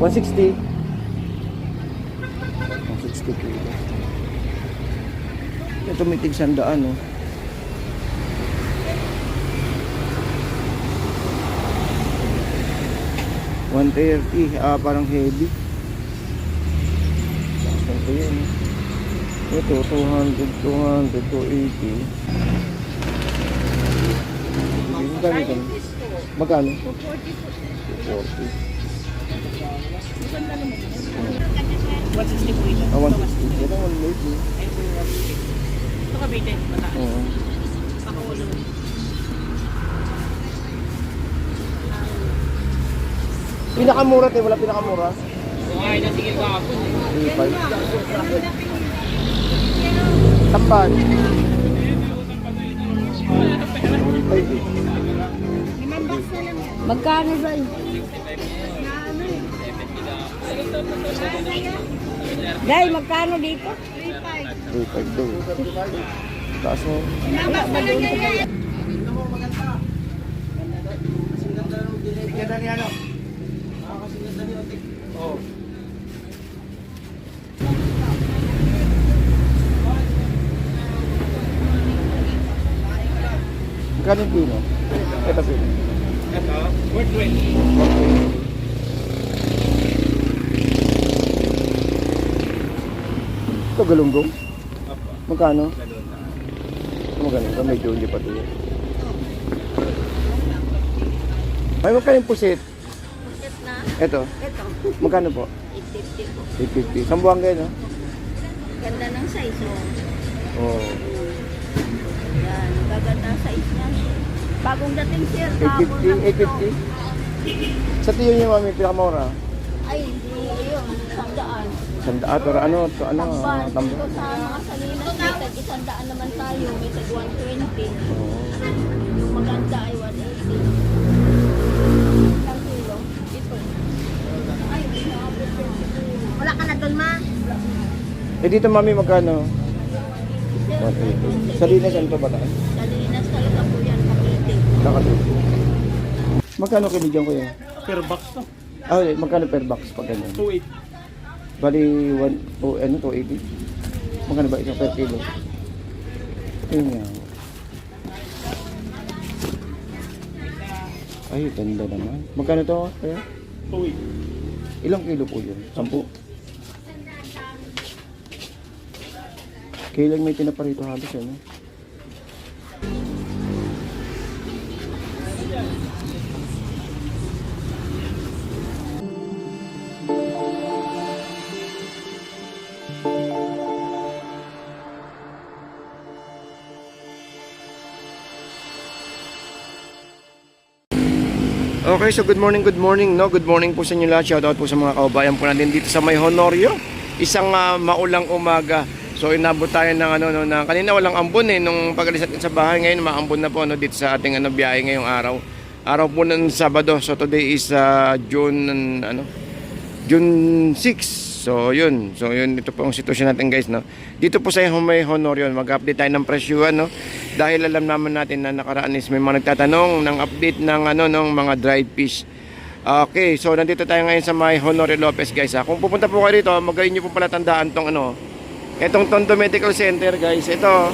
160. 160 kilo. Ito may tig 100, no? $130, parang heavy. Ito yun. Ito, 200, 280. Magkano ito? Magkano? 240. 160 po ito. 160. Ito, 180. Ito kabitin, mataas. Oo. Pakaulo. Pinakamura tayo, wala pinakamura. Ay, natigil ka ako. 35. Tamban. Ay, Magkano ba yun? Day, magkano dito? 35 daw. Taas mo. Magkano yung pino? Ito pino. Ito, 420. Ito galunggong. Opo. Magkano? Ganun na. Magkano? Ito medyo hindi pa ito. May magkano yung pusit? Pusit na? Ito. Ito. Magkano po? 850 po. 850. Sambuang kayo, no? Ganda ng size, oh. Oo. Yan, gaganda ang size niya. Bagong dating sir, 850? 850? Sa tiyo niyo, mami, pinakamura? Ay, hindi yun. Sandaan. Sandaan, pero ano, to, ano, Tamban. tambo? Dito sa mga salinas, may tag-isandaan naman tayo. May tag-120. Oo. Yung maganda ay 180. Ilang kilo? Ito. Ay, hindi na ako. Wala ka na doon, ma? Eh, dito, mami, magkano? 180. Sa linas, ano to ba tayo? Salinas talaga po yan, Cavite. Nakatuto. Magkano kinigyan ko yun? Per box to. Ah, magkano per box pag ganyan? 280. Bali, 280? Magkano ba isang per kilo? Ayun nga. Ay, ganda naman. Magkano to? Kaya? 280. Ilang kilo po yun? 10? Kailan may tinaparito halos ano? Okay, so good morning, no? Good morning po sa inyo lahat. Shoutout po sa mga kaubayan po natin dito sa May Honorio. Isang maulang umaga. So inabot tayo ng kanina walang ambon nung pag-alis natin sa bahay. Ngayon maambon na po dito sa ating biyahe ngayong araw. Araw po ng Sabado. So today is June 6. So yun ito po ang sitwasyon natin, guys, no. Dito po sa May Honorio, mag-update tayo ng presyuhan, no. Dahil alam naman natin na nakaraan is may mga nagtatanong ng update ng ng mga dried fish. Okay, so nandito tayo ngayon sa May Honorio Lopez, guys. Kung pupunta po kayo dito, magayon niyo po pala tandaan tong itong Tondo Medical Center, guys. Ito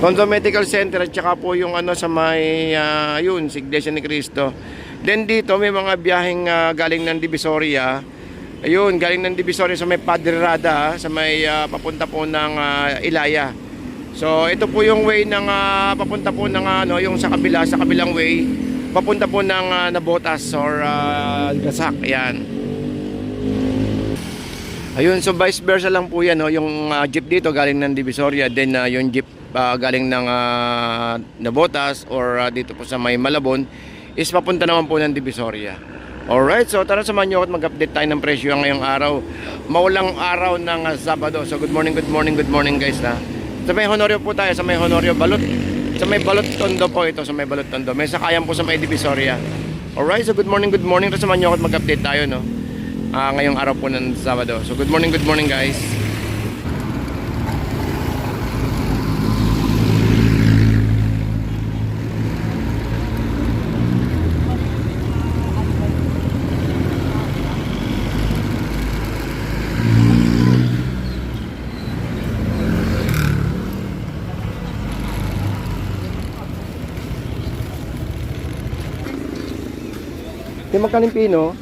Tondo Medical Center at saka po yung sa may Iglesia ni Cristo. Then dito may mga biyaheng galing ng Divisoria. Ayun, galing ng Divisoria sa may Padre Rada, sa may papunta po ng Ilaya. So ito po yung way ng papunta po ng yung sa kabilang way, papunta po ng Nabotas or Gasak. Ayan. Ayun, so vice versa lang po yan, yung jeep dito galing ng Divisoria, then yung jeep galing ng Nabotas or dito po sa may Malabon is papunta naman po ng Divisoria. Alright, so tara samahan nyo ako at mag-update tayo ng presyo ngayong araw. Maulang araw ng Sabado. So good morning guys, na. Sa may Honorio po tayo, sa may Honorio Balot. Sa may Balot Tondo po ito, sa may Balot Tondo. May sakayan po sa may Divisoria. Alright, so good morning. Tara samahan nyo ako at mag-update tayo, no. Ngayong araw po ng Sabado. So good morning guys. Di magkano yung pino?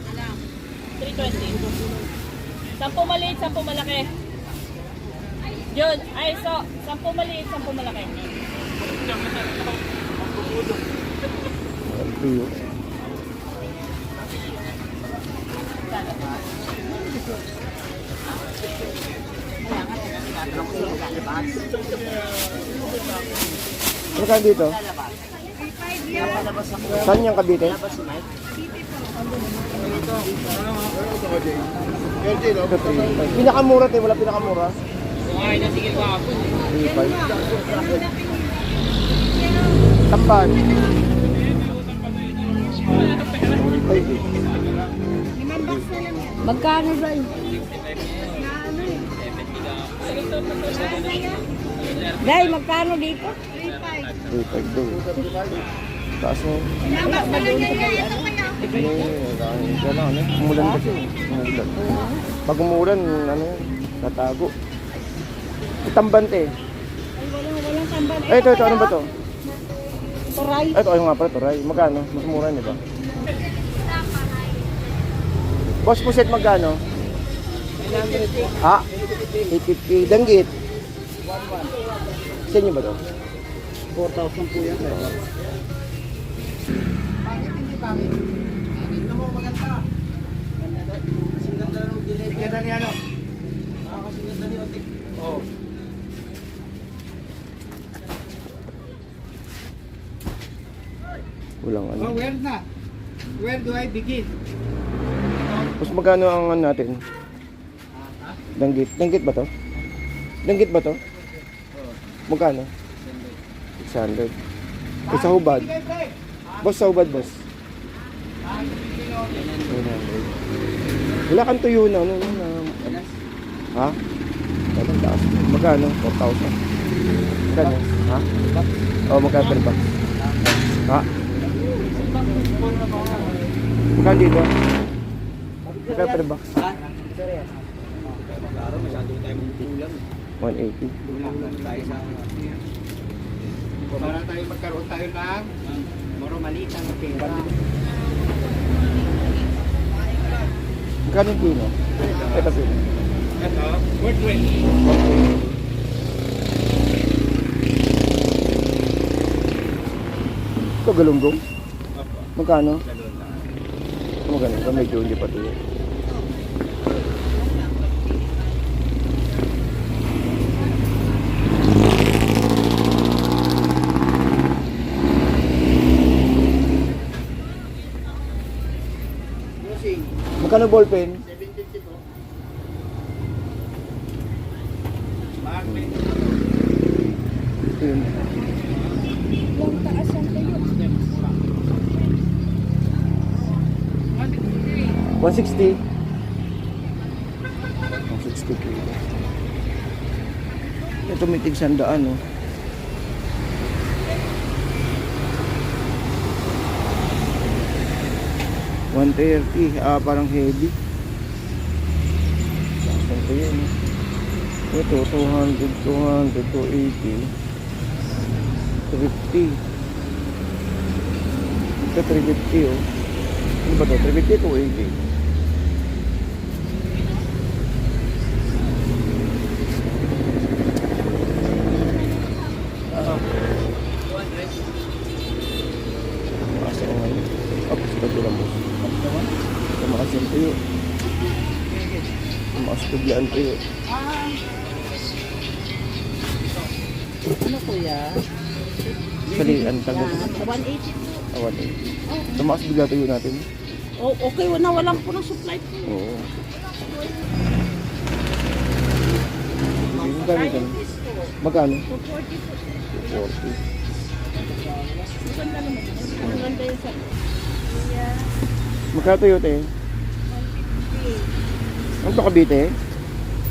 320. 10 maliit, 10 malaki. Yun, ay so, 10 maliit, 10 malaki. Pino. Magkano dito? Saan yung Cavite? Ito, 3.5. Pinakamura tayo, wala pinakamura. Kumain na sige ko ako. 3.5. Tamban. 3.5. Magkano ba yun? Day, magkano dito? 3.5 daw. Taas mo. Umulan kasi. Umulan. Pag umulan, ano yan, tatago. Itambante. Walang tambal. Ay, ito, ano ba to? Turay. Ay, ito, nga pala, turay. Magkano? Mas mura, di ba? Boss Puset, magkano? 900. Ah, 850. Danggit. Sa inyo ba to? 4,000 po yan. Ganda ni ano? Oh. Walang ano. Oh, where na? Where do I begin? Mas magkano ang ano natin? Danggit. Danggit ba to? Danggit ba to? Magkano? 600. Eh, sa hubad. Boss, sa hubad, boss. 100. Wala kang tuyo na. Ano, ha? Walang taas. Magkano? 4,000. Magkano? Ha? Oh, magkano per box? Ha? Magkano dito? Magkano per box? 180. Para tayo magkaroon tayo ng moro maliit ang pera. Magkano yung pino? Ito pino. Ito, worth 20. Ito galunggong. Opo. Magkano? Ganun lang. Magkano ito? Medyo hindi pa ito. Magkano ballpen? 750 po. Ito yun. Yung taas ang tayo. 160. 160 kilo. Ito may tig 100, no? $130. Ah, parang heavy. Saan ko yun? Ito, 200, 200, 280. 350. Ito, 350, oh. Ano ba ito? 350, 280. Tumaas ako ngayon. Tapos ito lang mo. Tumaas yung tuyo. Tumaas biglaan tuyo. Ano kuya? Actually, ang tagal. 180 po. 180. Tumaas bigla tuyo natin. Oh, okay, walang po ng supply po. Oo. Magkano ito? Magkano? 240 po. 40. Maganda naman. Ang ganda yung sa... Kuya, Magkano tuyo, te? 150. Ang ito Cavite?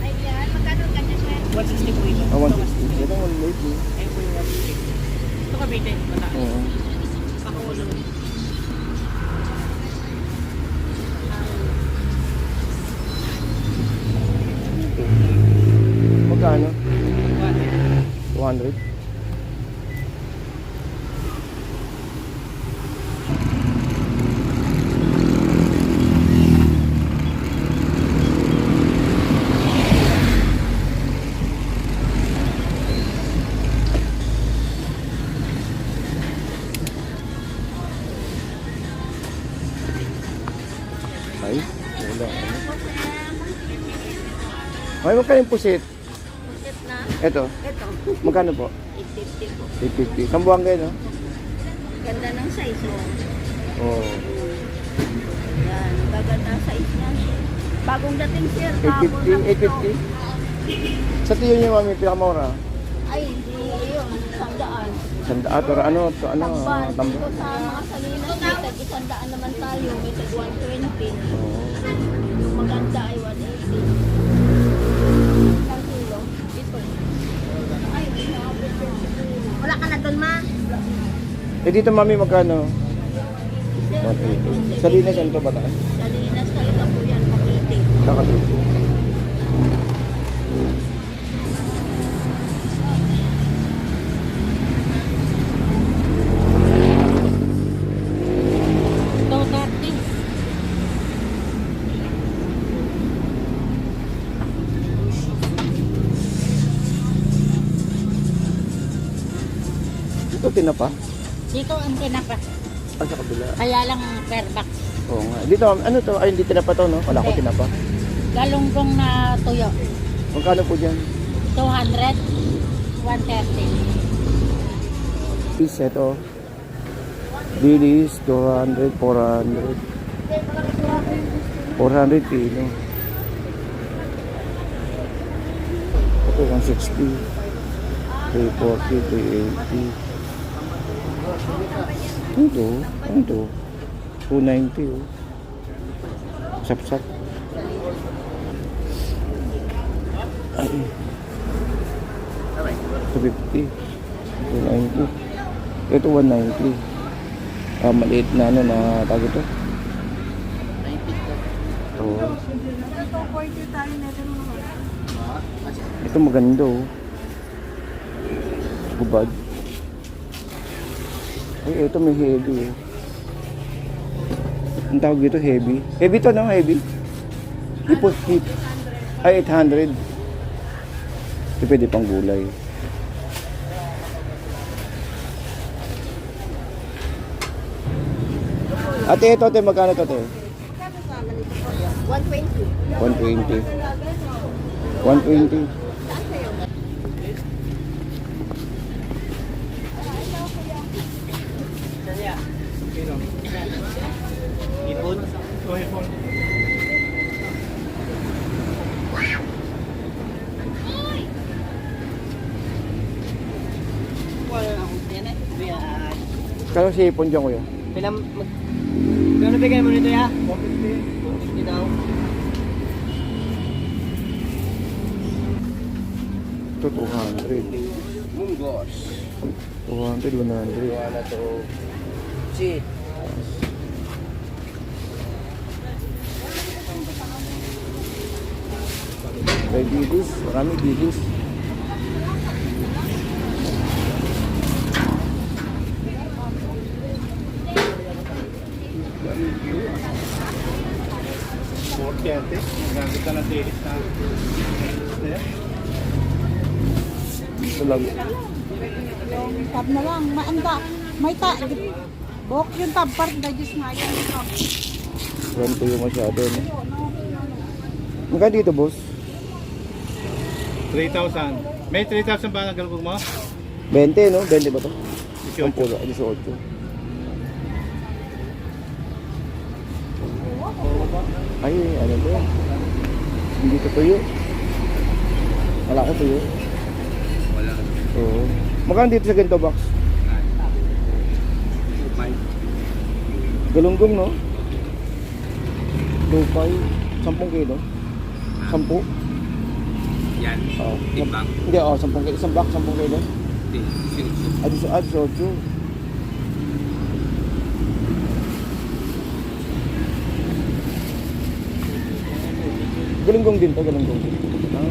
Ayan, magkano kanya siya? 160 po ito. Ah, 160. Ito, 180. Ayun po yung 160. Ito Cavite, mataas. Oo. Pakulo. Magkano? 200. Ay, wala. Ay, magkano yung pusit? Pusit na. Ito, Ito, magkano po? 850 po. 850. Sambuang kayo, no? Ganda ng size, oh. Oo. Yan, gaganda ang size niya. Bagong dating, sir. Kahapon lang 850? ito. 850? Sa tiyo niyo, mami, pinakamura. Ay, hindi yun. 100. Pero ano, to, ano, Tamban. tambo? Dito sa mga salinas, may tag 100 naman tayo. May tag 120. Oo. Yung maganda ay 180. Isang kilo. Ito. Ay, wala ka na doon, ma? Eh, dito, mami, magkano? 180. Sa linas, ano to ba tayo? Salinas kayo na po yan, Makiti. Kakatuto. Ito, 30. Ito, tinapa. Dito ang tinapa. Ah, sa kabila. Kaya lang per box. Oo nga. Dito, ano to? Ay, hindi tinapa to, no? Wala ko Hindi. tinapa. Galunggong na tuyo. Magkano po dyan? 200. 130. Peace, ito. Bilis, 200, 400. 400 kilo. Ito, 160. 340, 380. Ito. 290, oh. Sap-sap. Ay. 250. 290. Ito 190. Maliit na ano na tawag ito. Oo. Ito maganda, oh. Gubad. Ay, ito may heavy, eh. Ang tawag dito, heavy. Heavy to, no? Heavy. Hip. Ay, 800. Ito pwede pang gulay. Ate, ito, magkano to, te? 120. 120. 120. Kano si ipon dyan, kuya? Gano'n bigay mo nito, ya? 450 daw. Ito, 200. Munggos. 200, 100. Wala to. Shit. May bibis. Marami bibis. Ito lang. Yung tab na lang, maanda. May bok yung tab part na Diyos nga yan. Ganito yung masyado, no? Magkano dito, boss? 3,000. May 3,000 ba ang galugog mo? 20, no? 20 ba to? 18. 18. Ay, ano ba yan? Hindi to tuyo. Wala ko tuyo. Wala. Oo. Magkano dito sa ganito box? 5. Galunggong, no? 2.5. 10 kilo. 10? Yan. Oo. Timbang. Hindi, 10 kilo. Isang box, 10 kilo. Sinusok. Adi sa 8. Galunggong din to, galunggong din. Ah.